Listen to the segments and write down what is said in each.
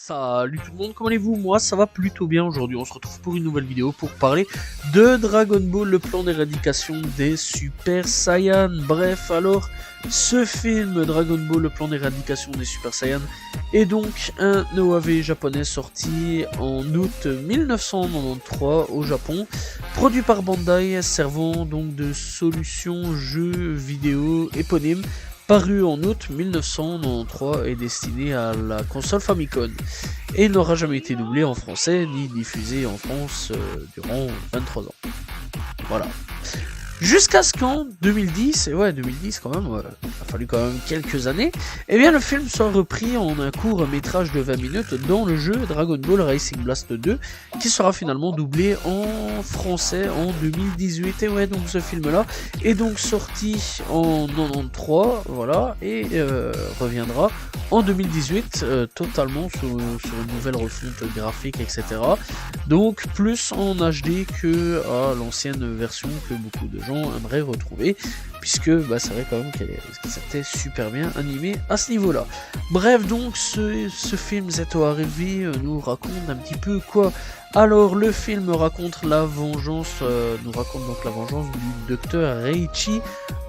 Salut tout le monde, comment allez-vous? Moi ça va plutôt bien aujourd'hui, on se retrouve pour une nouvelle vidéo pour parler de Dragon Ball, le plan d'éradication des Super Saiyans. Bref, alors, ce film Dragon Ball, le plan d'éradication des Super Saiyans est donc un OAV japonais sorti en août 1993 au Japon, produit par Bandai, servant donc de solution jeu vidéo éponyme, paru en août 1993 et destiné à la console Famicom, et n'aura jamais été doublé en français ni diffusé en France durant 23 ans. Voilà. Jusqu'à ce qu'en 2010, et ouais 2010 quand même, il a fallu quand même quelques années, et bien le film soit repris en un court métrage de 20 minutes dans le jeu Dragon Ball Racing Blast 2, qui sera finalement doublé en français en 2018. Et ouais, donc ce film là est donc sorti en 93, voilà, et reviendra en 2018 totalement sur une nouvelle refonte graphique, etc. Donc plus en HD que à l'ancienne version que beaucoup de gens aimeraient retrouver, puisque bah, c'est vrai quand même que c'était super bien animé à ce niveau là. Bref, donc ce film ZORV nous raconte un petit peu quoi. Alors le film raconte la vengeance, nous raconte donc la vengeance du docteur Reichi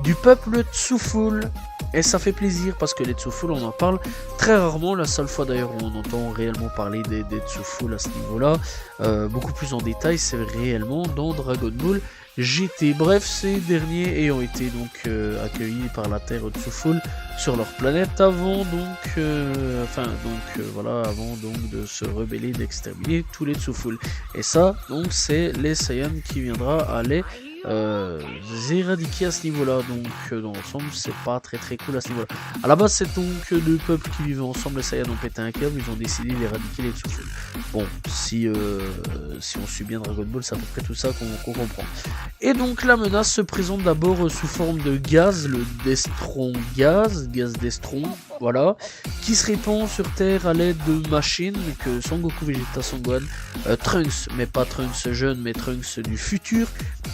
du peuple Tsuful. Et ça fait plaisir parce que les Tsuful, on en parle très rarement. La seule fois d'ailleurs où on entend réellement parler des Tsuful à ce niveau-là, beaucoup plus en détail, c'est réellement dans Dragon Ball GT. Bref, ces derniers ayant été donc accueillis par la Terre Tsuful sur leur planète avant donc, avant donc de se rebeller, d'exterminer tous les Tsuful. Et ça, donc, c'est les Saiyans qui viendra à les éradiquer à ce niveau-là. Donc dans l'ensemble, c'est pas très cool à ce niveau-là. À la base, c'est donc deux peuples qui vivaient ensemble. Les Saiyans ont pété un câble, ils ont décidé d'éradiquer les Tsuful. Bon, si on suit bien Dragon Ball, c'est à peu près tout ça qu'on comprend. Et donc la menace se présente d'abord sous forme de gaz, le Destron gaz Destron, voilà, qui se répand sur Terre à l'aide de machines que Son Goku, Vegeta, Son Gohan, Trunks, mais pas Trunks jeune, mais Trunks du futur,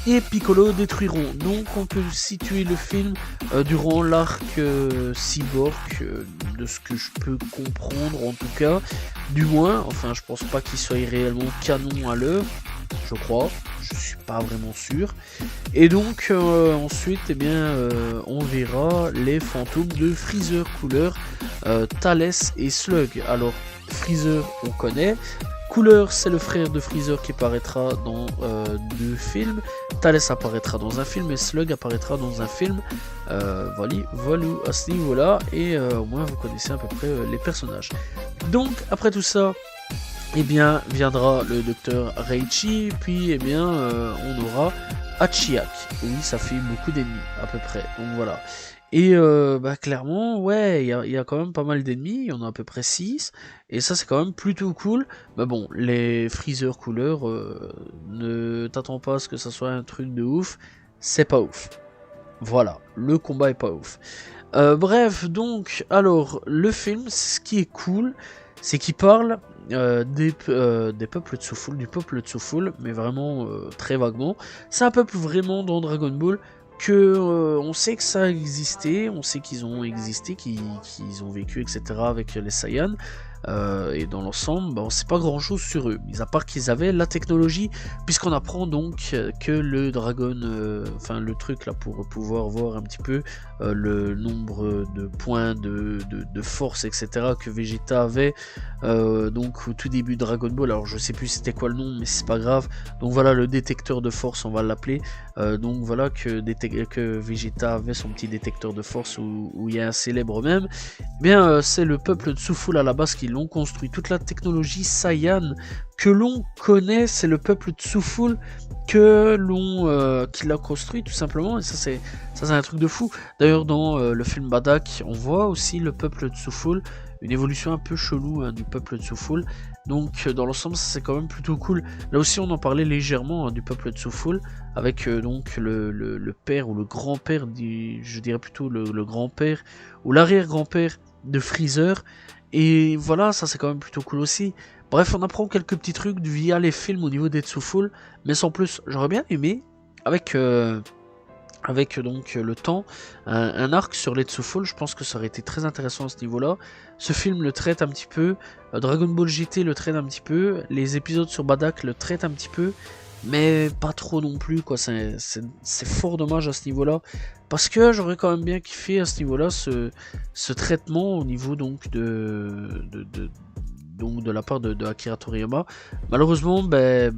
et Piccolo détruiront. Donc on peut situer le film durant l'arc cyborg, de ce que je peux comprendre en tout cas, du moins, enfin je pense pas qu'il soit réellement canon à l'heure, je crois, je suis pas vraiment sûr. Et donc ensuite, eh bien, on verra les fantômes de Freezer couleur, Thalès et Slug. Alors Freezer on connaît, Cooler, c'est le frère de Freezer qui apparaîtra dans deux films. Thalès apparaîtra dans un film et Slug apparaîtra dans un film. Voilà à ce niveau-là. Et au moins vous connaissez à peu près les personnages. Donc après tout ça, eh bien viendra le docteur Reichi. Puis eh bien on aura Hachiak. Oui, ça fait beaucoup d'ennemis à peu près. Donc voilà. Et clairement, ouais, il y a quand même pas mal d'ennemis, il y en a à peu près 6, et ça c'est quand même plutôt cool. Mais bon, les Freezer couleurs, ne t'attends pas à ce que ça soit un truc de ouf, c'est pas ouf. Voilà, le combat est pas ouf. Bref, donc, alors, le film, ce qui est cool, c'est qu'il parle des peuples Tsuful, du peuple Tsuful, mais vraiment très vaguement. C'est un peuple vraiment dans Dragon Ball que on sait que ça a existé, on sait qu'ils ont existé, qu'ils ont vécu, etc. avec les Saiyans. Et dans l'ensemble, on sait pas grand chose sur eux, mis à part qu'ils avaient la technologie, puisqu'on apprend donc que le Dragon, le truc là pour pouvoir voir un petit peu le nombre de points de force, etc. que Vegeta avait donc au tout début de Dragon Ball. Alors je sais plus c'était quoi le nom, mais c'est pas grave. Donc voilà, le détecteur de force, on va l'appeler. Donc voilà que Vegeta avait son petit détecteur de force où il y a un célèbre même. Bien, c'est le peuple de Tsuful à la base qui l'ont construit. Toute la technologie Saiyan que l'on connaît, c'est le peuple de Tsuful qui l'a construit tout simplement. Et ça c'est un truc de fou. D'ailleurs dans le film Badak, on voit aussi le peuple de Tsuful, une évolution un peu chelou du peuple de Tsuful. Donc dans l'ensemble, c'est quand même plutôt cool. Là aussi, on en parlait légèrement du peuple de Tsuful, avec donc le père ou le grand-père, je dirais plutôt le grand-père ou l'arrière-grand-père de Freezer. Et voilà, ça c'est quand même plutôt cool aussi. Bref, on apprend quelques petits trucs via les films au niveau des Tsuful, mais sans plus. J'aurais bien aimé, avec avec donc le temps, un arc sur Let's Fall. Je pense que ça aurait été très intéressant à ce niveau-là. Ce film le traite un petit peu, Dragon Ball GT le traite un petit peu, les épisodes sur Badak le traitent un petit peu, mais pas trop non plus, quoi. C'est fort dommage à ce niveau-là, parce que j'aurais quand même bien kiffé à ce niveau-là ce traitement au niveau donc donc de la part de Akira Toriyama. Malheureusement,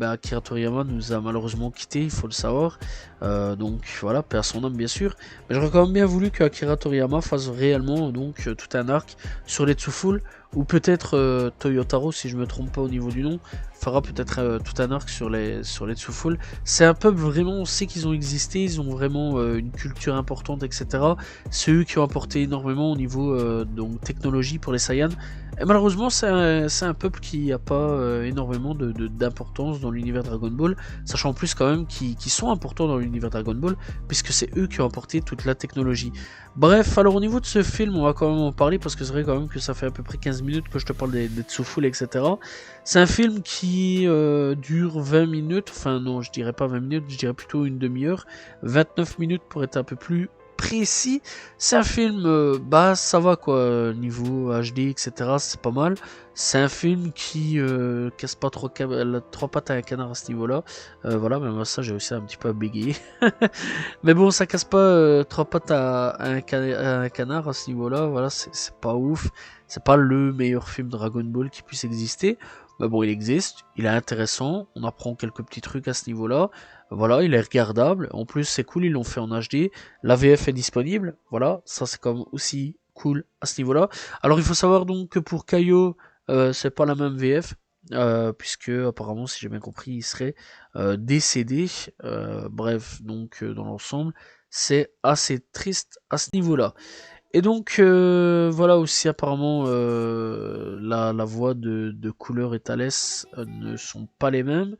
Akira Toriyama nous a malheureusement quitté, il faut le savoir. Donc voilà, paix à son âme bien sûr. Mais j'aurais quand même bien voulu que Akira Toriyama fasse réellement donc tout un arc sur Let's-Fall, ou peut-être Toyotaro, si je me trompe pas au niveau du nom, fera peut-être tout un arc sur Let's-Fall. C'est un peuple vraiment, on sait qu'ils ont existé, ils ont vraiment une culture importante, etc. C'est eux qui ont apporté énormément au niveau donc technologie pour les Saiyans. Et malheureusement, c'est un peuple qui n'a pas énormément d'importance dans l'univers Dragon Ball, sachant en plus quand même qu'ils sont importants dans l'univers Dragon Ball, puisque c'est eux qui ont apporté toute la technologie. Bref, alors au niveau de ce film, on va quand même en parler, parce que c'est vrai quand même que ça fait à peu près 15 minutes que je te parle des Let's-Fall, etc. C'est un film qui dure 20 minutes, enfin non, je dirais pas 20 minutes, je dirais plutôt une demi-heure, 29 minutes pour être un peu plus précis. C'est un film, ça va quoi, niveau HD, etc. C'est pas mal. C'est un film qui casse pas trois pattes à un canard à ce niveau-là. Voilà, même à ça, j'ai aussi un petit peu à bégayer. Mais bon, ça casse pas trois pattes à un canard à ce niveau-là. Voilà, c'est pas ouf. C'est pas le meilleur film Dragon Ball qui puisse exister. Mais bon, il existe, il est intéressant, on apprend quelques petits trucs à ce niveau-là. Voilà, il est regardable. En plus, c'est cool, ils l'ont fait en HD. La VF est disponible. Voilà, ça c'est comme aussi cool à ce niveau-là. Alors, il faut savoir donc que pour Kaio, c'est pas la même VF. Puisque apparemment, si j'ai bien compris, il serait décédé. Bref, donc dans l'ensemble, c'est assez triste à ce niveau-là. Et donc voilà aussi apparemment la voix de Couleur et Thalès ne sont pas les mêmes.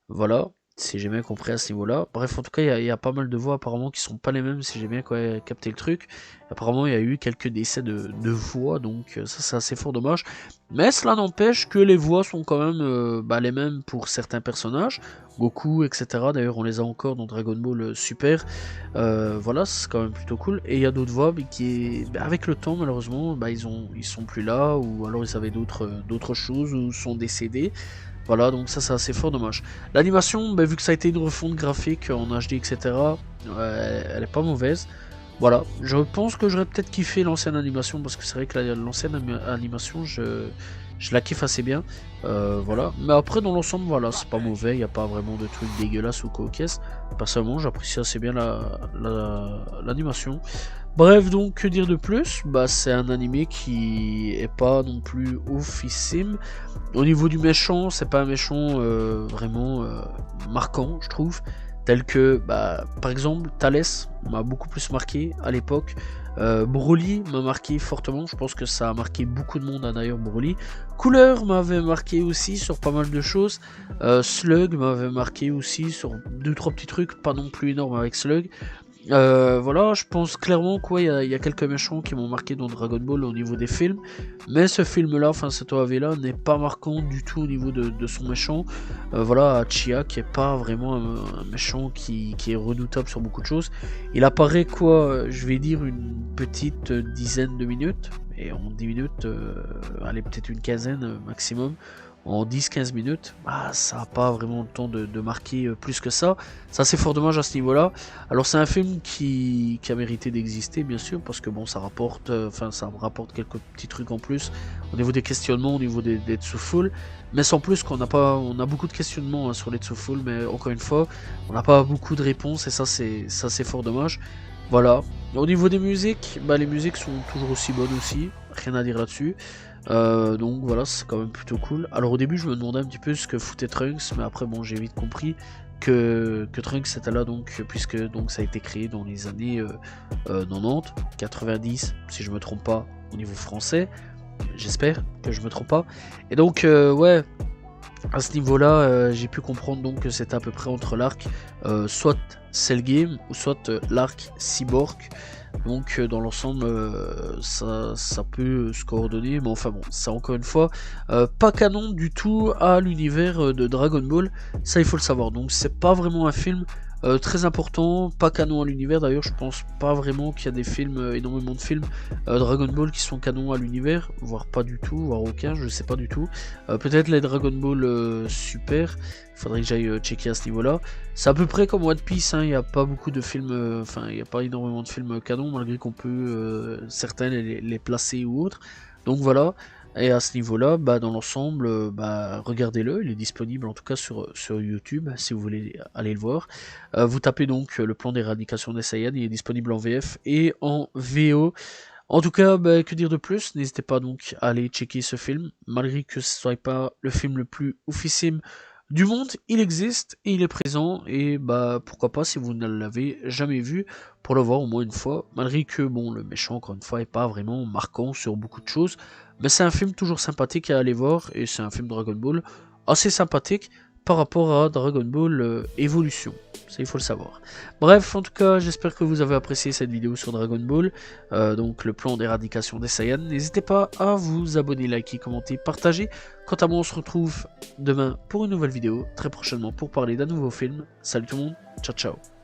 Voilà, si j'ai bien compris à ce niveau-là. Bref, en tout cas, il y a pas mal de voix apparemment qui sont pas les mêmes, si j'ai bien capté le truc. Apparemment, il y a eu quelques décès de voix, donc ça c'est assez fort dommage. Mais cela n'empêche que les voix sont quand même les mêmes pour certains personnages. Goku, etc. D'ailleurs, on les a encore dans Dragon Ball Super. Voilà, c'est quand même plutôt cool. Et il y a d'autres voix mais avec le temps, malheureusement, ils sont plus là, ou alors ils avaient d'autres choses, ou sont décédés. Voilà, donc ça c'est assez fort dommage. L'animation, vu que ça a été une refonte graphique en HD, etc., elle est pas mauvaise. Voilà, je pense que j'aurais peut-être kiffé l'ancienne animation, parce que c'est vrai que l'ancienne animation, je la kiffe assez bien. Voilà, mais après dans l'ensemble, voilà, c'est pas mauvais, il n'y a pas vraiment de trucs dégueulasses ou coquesses. Personnellement, j'apprécie assez bien l'animation. Bref, donc que dire de plus? C'est un animé qui est pas non plus oufissime. Au niveau du méchant, c'est pas un méchant vraiment marquant, je trouve. Tel que, par exemple, Thalès m'a beaucoup plus marqué à l'époque. Broly m'a marqué fortement, je pense que ça a marqué beaucoup de monde, hein, d'ailleurs, Broly. Couleur m'avait marqué aussi sur pas mal de choses. Slug m'avait marqué aussi sur 2-3 petits trucs, pas non plus énormes avec Slug. Voilà, je pense clairement qu'il y a quelques méchants qui m'ont marqué dans Dragon Ball au niveau des films, mais ce film-là, enfin cet OAV-là, n'est pas marquant du tout au niveau de son méchant. Voilà, Chia qui est pas vraiment un méchant qui est redoutable sur beaucoup de choses. Il apparaît je vais dire une petite dizaine de minutes, et en 10 minutes, allez peut-être une quinzaine maximum. En 10-15 minutes, ça n'a pas vraiment le temps de marquer plus que ça. Ça c'est fort dommage à ce niveau-là. Alors c'est un film qui a mérité d'exister bien sûr, parce que bon ça rapporte quelques petits trucs en plus au niveau des questionnements, au niveau des Let's-Fall. Mais sans plus on a beaucoup de questionnements sur les Let's-Fall, mais encore une fois, on n'a pas beaucoup de réponses, et ça c'est fort dommage. Voilà. Au niveau des musiques, les musiques sont toujours aussi bonnes aussi, rien à dire là-dessus. Donc voilà, c'est quand même plutôt cool. Alors au début je me demandais un petit peu ce que foutait Trunks, mais après bon j'ai vite compris que Trunks était là, donc puisque donc ça a été créé dans les années 90, 90 si je me trompe pas au niveau français. J'espère que je me trompe pas. Et donc ouais, à ce niveau-là, j'ai pu comprendre donc que c'était à peu près entre l'arc soit Cell Game ou soit l'arc Cyborg. Donc dans l'ensemble, ça peut se coordonner, mais enfin bon, c'est encore une fois pas canon du tout à l'univers de Dragon Ball. Ça, il faut le savoir. Donc c'est pas vraiment un film très important, pas canon à l'univers. D'ailleurs, je pense pas vraiment qu'il y a des films, énormément de films Dragon Ball qui sont canons à l'univers, voire pas du tout, voire aucun, je sais pas du tout. Peut-être les Dragon Ball Super, faudrait que j'aille checker à ce niveau-là. C'est à peu près comme One Piece, hein, il n'y a pas beaucoup de films, enfin, il n'y a pas énormément de films canons, malgré qu'on peut certains les placer ou autres. Donc voilà. Et à ce niveau-là, bah, dans l'ensemble, bah, regardez-le, il est disponible en tout cas sur YouTube, si vous voulez aller le voir. Vous tapez donc le plan d'éradication des Saiyans, il est disponible en VF et en VO. En tout cas, bah, que dire de plus? N'hésitez pas donc à aller checker ce film, malgré que ce soit pas le film le plus oufissime du monde, il existe et il est présent, et bah pourquoi pas si vous ne l'avez jamais vu, pour le voir au moins une fois, malgré que bon, le méchant encore une fois est pas vraiment marquant sur beaucoup de choses, mais c'est un film toujours sympathique à aller voir, et c'est un film Dragon Ball assez sympathique par rapport à Dragon Ball Evolution, ça il faut le savoir. Bref, en tout cas, j'espère que vous avez apprécié cette vidéo sur Dragon Ball, donc le plan d'éradication des Saiyans. N'hésitez pas à vous abonner, liker, commenter, partager. Quant à moi, on se retrouve demain pour une nouvelle vidéo, très prochainement pour parler d'un nouveau film. Salut tout le monde, ciao ciao.